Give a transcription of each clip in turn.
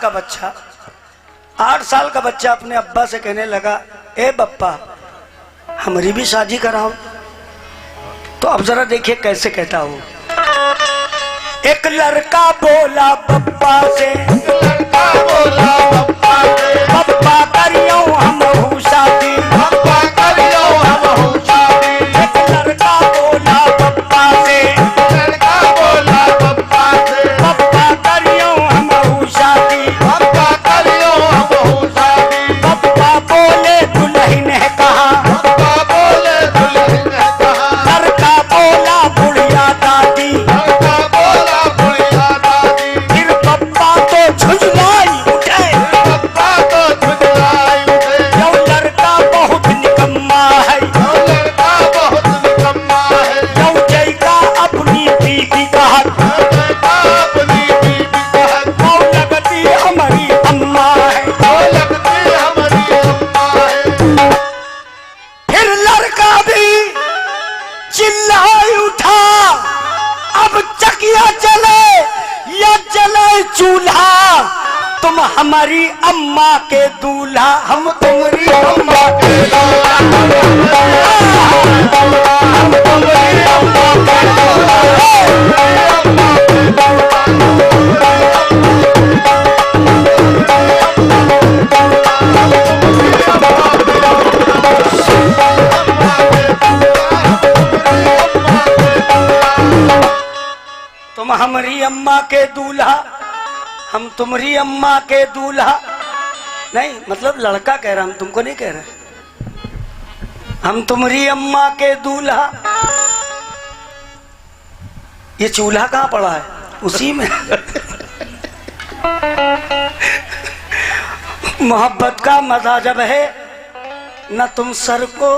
का बच्चा 8 साल का बच्चा अपने अब्बा से कहने लगा, ए बप्पा हमारी भी शादी कराओ। तो अब जरा देखिए कैसे कहता हूँ। एक लड़का बोला बप्पा से, लड़का बोला बप्पा से, बप्पा करियो हम शादी, बप्पा करियो हम शादी। एक लड़का बोला बप्पा से, लड़का बोला बप्पा से, बप्पा करियो हम शादी, बप्पा करियो हम शादी। बप्पा बोले दुल्हन ने कहा, बप्पा बोले दुल्हन ने कहा, लड़का बोला बुढ़िया दादी, लड़का बोला बुढ़िया दादी। फिर बप्पा तो झुंझलाई उठे, बप्पा तो झुंझलाई उठे, यो लड़का बहुत निकम्मा है, यो लड़का बहुत निकम्मा है। यो जैका अपनी बीवी का हक, लड़का अपनी बीवी का हक, वो लगती हमारी अम्मा है। वो लगती हमारी अम्मा है। फिर लड़का भी चिल्लाई उठा, अब चकिया चले या चले चूल्हा, तुम हमारी अम्मा के दूल्हा, हम तुम्हारी अम्मा के दूल्हा, हम तुम्हारी अम्मा के तुम हमारी अम्मा के दूल्हा, हम तुम्हारी अम्मा के दूल्हा। नहीं मतलब लड़का कह रहा, हम तुमको नहीं कह रहे, हम तुम्हारी अम्मा के दूल्हा। ये चूल्हा कहाँ पड़ा है? उसी में। मोहब्बत का मजा जब है न तुम सर को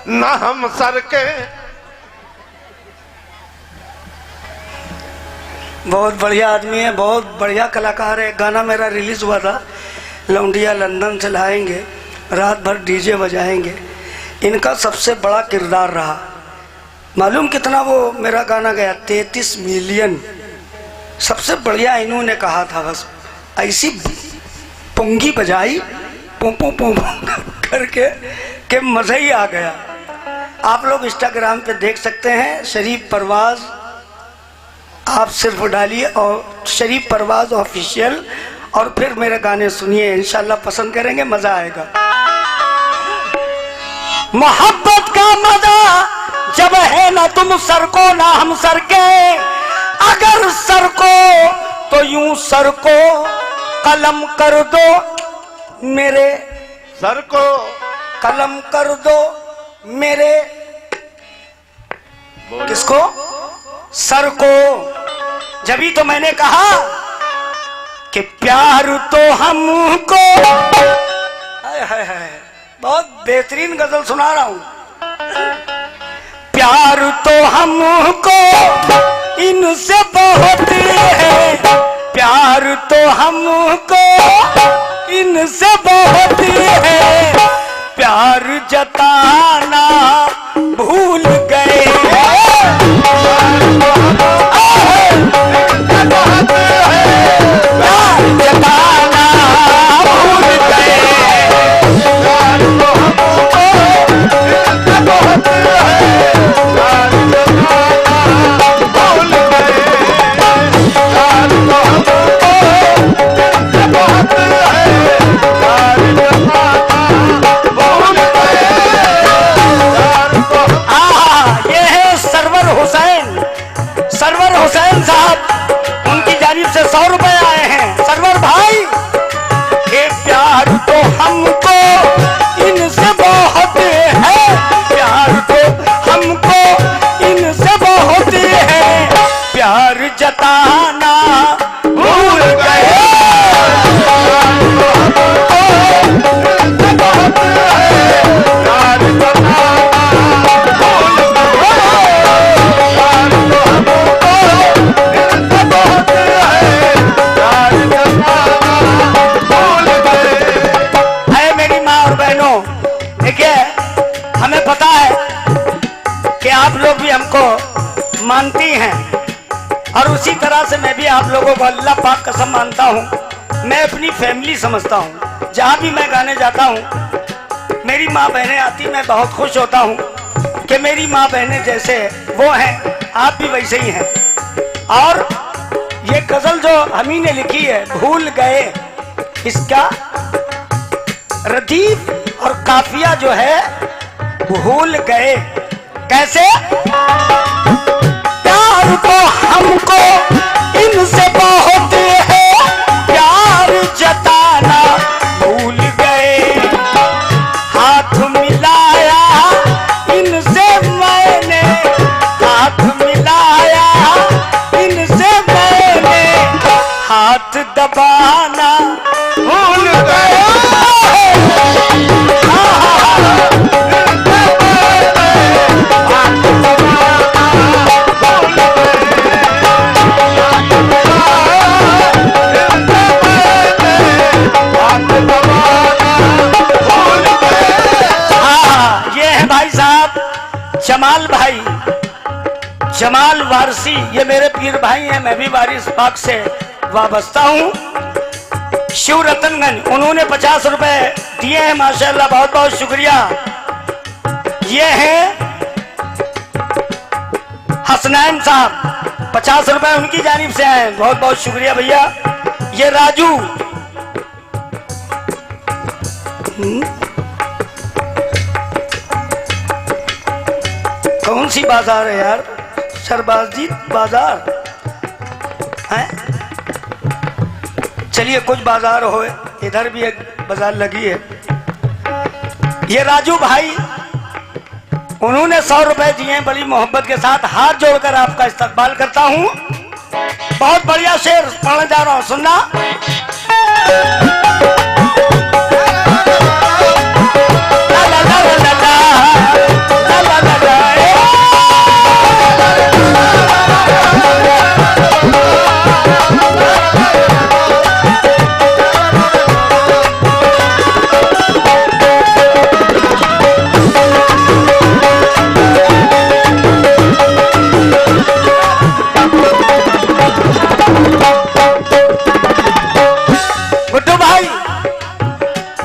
न हम सर के। बहुत बढ़िया आदमी है, बहुत बढ़िया कलाकार है। गाना मेरा रिलीज हुआ था, लौंडिया लंदन से लाएंगे, रात भर डीजे बजाएंगे। इनका सबसे बड़ा किरदार रहा। मालूम कितना वो मेरा गाना गया? 33 मिलियन। सबसे बढ़िया इन्होंने कहा था, बस ऐसी पुंगी बजाई पू पू पू करके के मजा ही आ गया। आप लोग इंस्टाग्राम पे देख सकते हैं, शरीफ परवाज, आप सिर्फ डालिए और शरीफ परवाज ऑफिशियल, और फिर मेरे गाने सुनिए, इंशाल्लाह पसंद करेंगे, मजा आएगा। मोहब्बत का मजा जब है ना तुम सर को ना हम सर के, अगर सर को तो यूं सर को कलम कर दो मेरे, सर को कलम कर दो मेरे, किसको? सर को। जभी तो मैंने कहा कि प्यार तो हमको, हाय हाय हाय, बहुत बेहतरीन गजल सुना रहा हूं। प्यार तो हमको इनसे बहुत है, प्यार तो हमको इनसे बहुत है, प्यार जताना भूल गए। सरवर हुसैन साहब, उनकी जानिब से 100 रुपए आए हैं। सरवर भाई, ये प्यार तो हमको इनसे बहुत है, प्यार तो हमको इनसे बहुत है, प्यार जताना भूल गए। हमें पता है कि आप लोग भी हमको मानती हैं, और उसी तरह से मैं भी आप लोगों को अल्लाह पाक कसम मानता हूँ। मैं अपनी फैमिली समझता हूँ। जहाँ भी मैं गाने जाता हूँ मेरी माँ बहनें आती, मैं बहुत खुश होता हूँ कि मेरी माँ बहनें जैसे वो हैं आप भी वैसे ही हैं। और ये गजल जो हमी ने लिखी है भूल गए, इसका रदीफ और काफिया जो है भूल गए। कैसे? प्यार को हमको इनसे बहुत है, प्यार जताना भूल गए। हाथ मिलाया इनसे मैंने, हाथ मिलाया इनसे मैंने, हाथ दबाना भूल गए। जमाल भाई, जमाल वारसी, ये मेरे पीर भाई हैं। मैं भी वारिस पाक से वाबस्ता हूँ। शिव रतनगंज, उन्होंने 50 रुपए दिए हैं, माशाल्लाह, बहुत बहुत शुक्रिया। ये हैं हसनैन साहब, 50 रुपए उनकी जानिब से आए, बहुत बहुत शुक्रिया भैया। ये राजू, कौन सी बाजार है यार? सरबाजी बाजार है। चलिए कुछ बाजार हो, इधर भी एक बाजार लगी है। ये राजू भाई, उन्होंने 100 रुपए दिए, बड़ी मोहब्बत के साथ हाथ जोड़कर आपका इस्तकबाल करता हूं। बहुत बढ़िया शेर पढ़ने जा रहा हूं, सुनना।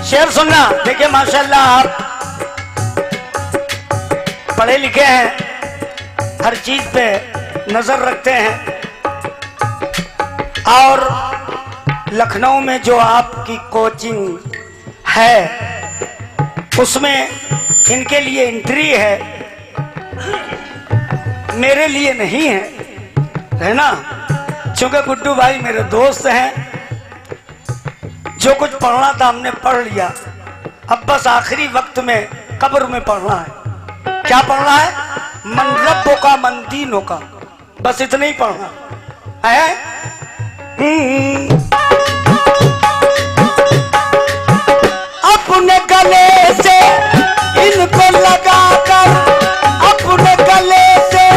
शेर सुनना। देखिए माशाल्लाह आप पढ़े लिखे हैं, हर चीज पे नजर रखते हैं। और लखनऊ में जो आपकी कोचिंग है उसमें इनके लिए एंट्री है, मेरे लिए नहीं है ना? क्योंकि गुड्डू भाई मेरे दोस्त हैं। जो कुछ पढ़ना था हमने पढ़ लिया, अब बस आखिरी वक्त में कब्र में पढ़ना है। क्या पढ़ना है? मन रब्बो का मन दीनों का, बस इतना ही पढ़ना है। अपने गले से इनको लगाकर, अपने गले से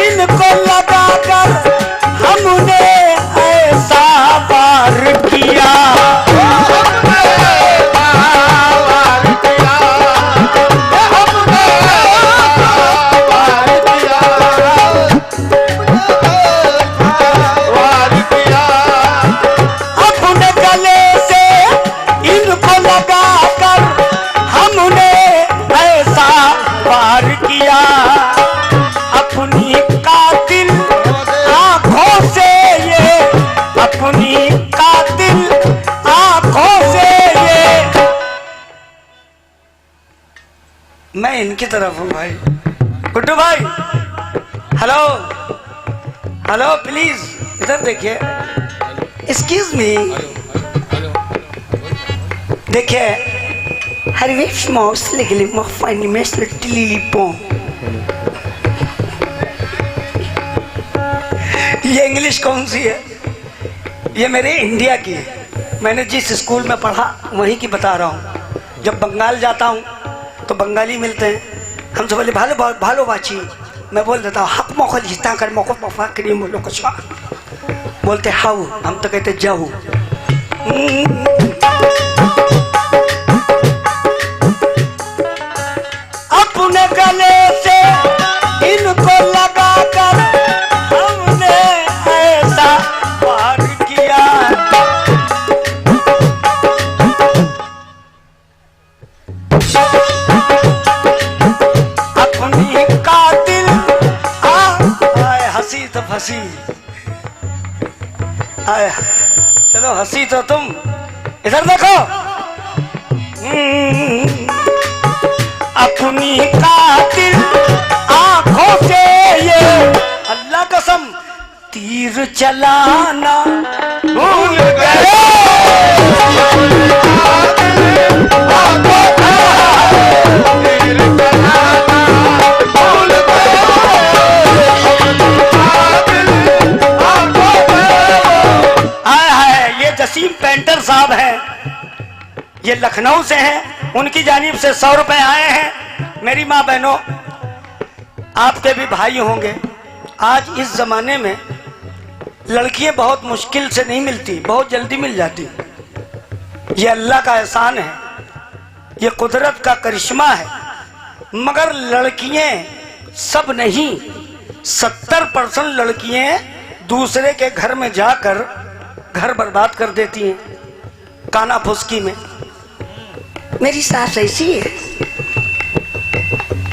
इनको लगाकर हमने ऐसा वार किया। अपनी कातिल आंखों से ये, अपनी कातिल आंखों से ये। मैं इनकी तरफ हूँ भाई। गुड्डू भाई, हेलो हेलो, प्लीज इधर देखिए। एक्सक्यूज मी, देखिए हरवेश मौस लिखली मफानी में लिली पो। ये इंग्लिश कौन सी है? ये मेरे इंडिया की है। मैंने जिस स्कूल में पढ़ा वहीं की बता रहा हूँ। जब बंगाल जाता हूँ तो बंगाली मिलते हैं, हमसे बोले भालो भालो बाची, मैं बोल देता हूँ हक मोको जीता कर मोको पफा करी बोलो कुछ। बोलते हाउ, हम तो कहते जाऊ। अपने गले से इनको लगाकर हमने ऐसा वार किया। आए हाय। चलो हंसी तो तुम, इधर देखो। अपनी कातिल आंखों से ये अल्लाह कसम तीर चलाना भूल गए। जसीम पेंटर साहब हैं, ये लखनऊ से हैं, उनकी जानिब से 100 रुपए आए हैं। मेरी माँ बहनों, आपके भी भाई होंगे। आज इस जमाने में लड़कियां बहुत मुश्किल से नहीं मिलती, बहुत जल्दी मिल जाती। ये अल्लाह का एहसान है, ये कुदरत का करिश्मा है। मगर लड़कियां सब नहीं, 70% लड़कियां दूसरे के घर में जाकर घर बर्बाद कर देती हैं काना फुसकी में। मेरी सास ऐसी है,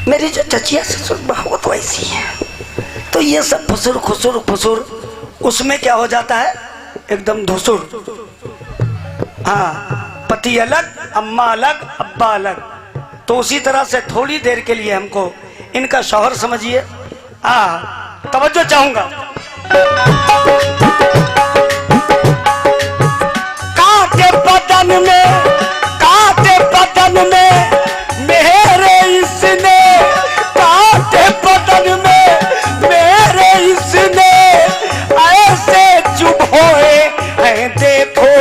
मेरी जो चचिया ससुर बहुत वैसी है। तो ये सब फुसुर खुसुर फुसुर, उसमें क्या हो जाता है एकदम धुसुर। हाँ, पति अलग, अम्मा अलग, अब्बा अलग। तो उसी तरह से थोड़ी देर के लिए हमको इनका शौहर समझिए। तवज्जो चाहूंगा। काटे बदन में मेरे इसने, काटे बदन में मेरे इसने ऐसे चुप होए हैं देखो।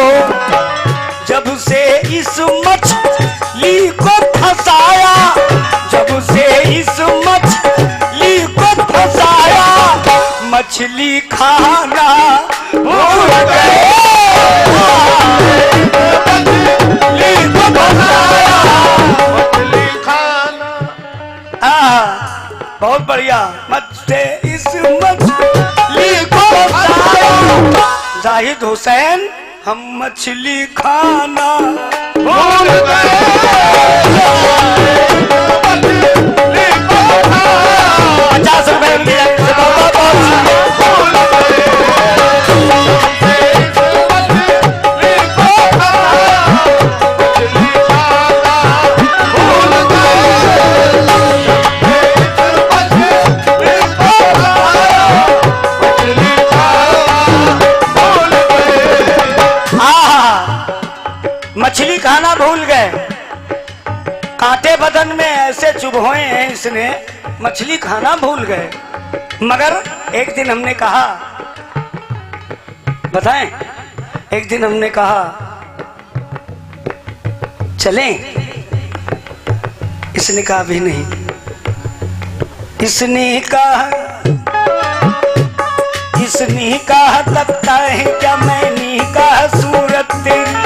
जब से इस मछली को फंसाया, जब से इस मछली को फंसाया, मछली खाना भूल गए। बहुत बढ़िया। इस मछली को जाहिद हुसैन, हम मछली खाना भूल गए। 50 रुपए मछली खाना भूल गए। कांटे बदन में ऐसे चुभोए हैं इसने, मछली खाना भूल गए। मगर एक दिन हमने कहा, बताएं, एक दिन हमने कहा चलें, इसने कहा भी नहीं। इसने कहा तकता है क्या, मैंने कहा सूरत तेरी,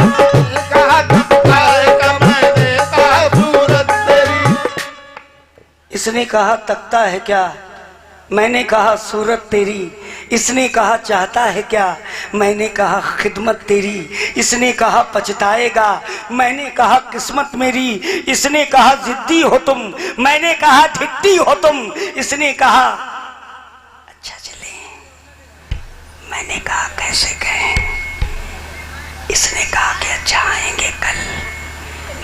इसने कहा तकता है क्या, मैंने कहा सूरत तेरी। इसने कहा चाहता है क्या, मैंने कहा खिदमत तेरी। इसने कहा पछताएगा, मैंने कहा किस्मत मेरी। इसने कहा जिद्दी हो तुम, मैंने कहा ढिट्टी हो तुम। इसने कहा अच्छा चले, मैंने कहा कैसे गए। इसने कहा कि अच्छा आएंगे कल,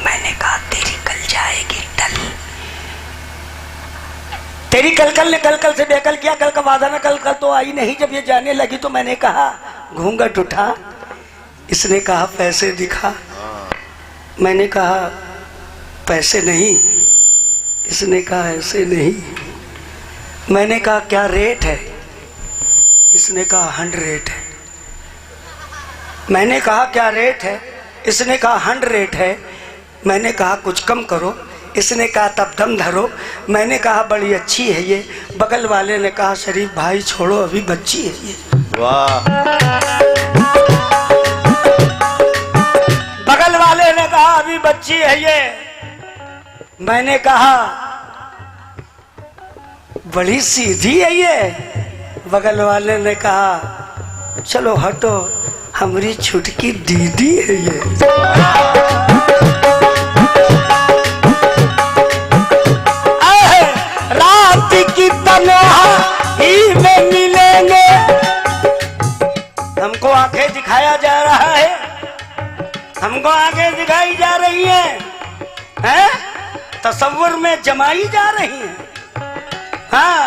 मैंने कहा तेरी कल जाएगी टल। तेरी कल ने कल से बेकल किया, कल का वादा ना कल तो आई नहीं। जब ये जाने लगी तो मैंने कहा घूंघट उठा। इसने कहा पैसे दिखा, मैंने कहा पैसे नहीं। इसने कहा ऐसे नहीं। मैंने कहा क्या रेट है, इसने कहा 100 है। मैंने कहा क्या रेट है, इसने कहा 100 है। मैंने कहा कुछ कम करो, इसने कहा तब दम धरो। मैंने कहा बड़ी अच्छी है ये। बगल वाले ने कहा शरीफ भाई छोड़ो, अभी बच्ची है ये। वाह। बगल वाले ने कहा अभी बच्ची है ये। मैंने कहा बड़ी सीधी है ये। बगल वाले ने कहा चलो हटो, हमारी छुटकी दीदी है ये। रात की तन्हाई में मिलेंगे, हमको आंखें हमको आगे दिखाई जा रही हैं? तस्वुर में जमाई जा रही हैं। हाँ,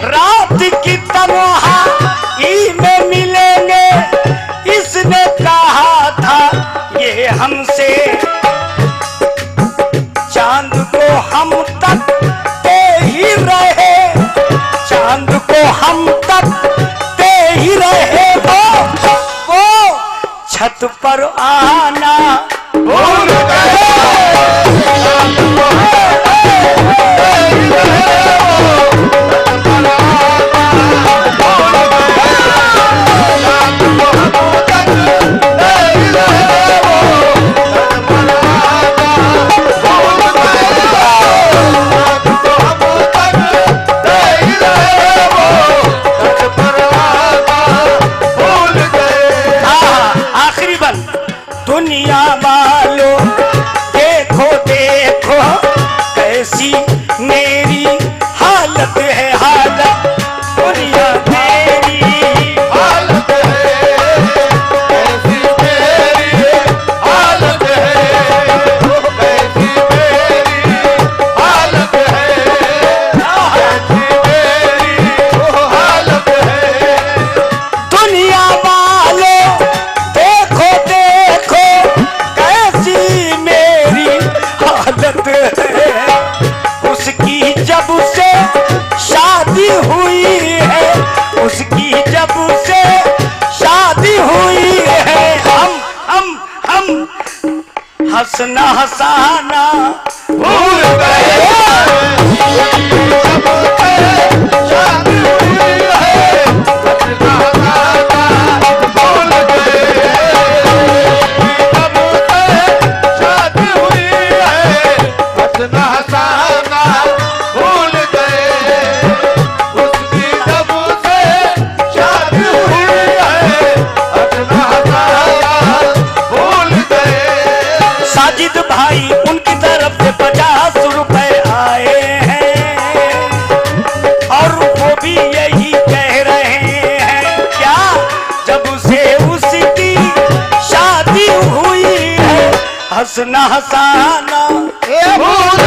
रात की तन्हाई में मिलेंगे, इसने कहा था ये हमसे। चांद को हम तकते ही रहे, चांद को हम तकते ही रहे, वो छत पर आना भूल गए। दुनिया वालों देखो देखो कैसी मेरी हालत है, हालत दुनिया मेरी हालत है, कैसी मेरी हालत है, कैसी मेरी हालत है, कैसी मेरी हालत है। दुनिया वालों देखो देखो कैसी मेरी हालत है। उसकी जब से शादी हुई है, उसकी जब से शादी हुई है, हम हंसना हंसाना भूल गए। शादी हुई है, हंसना हंसाना भूल गए। जब से शादी हुई है, हंसना हंसाना भूल गए। उसकी जब से शादी हुई है, हंसना हंसाना भूल गए। साजिद भाई उनकी तरफ से 50 रुपए आए हैं, और वो भी यही कह रहे हैं क्या, जब से उसकी शादी हुई है, हंसना हंसाना भूल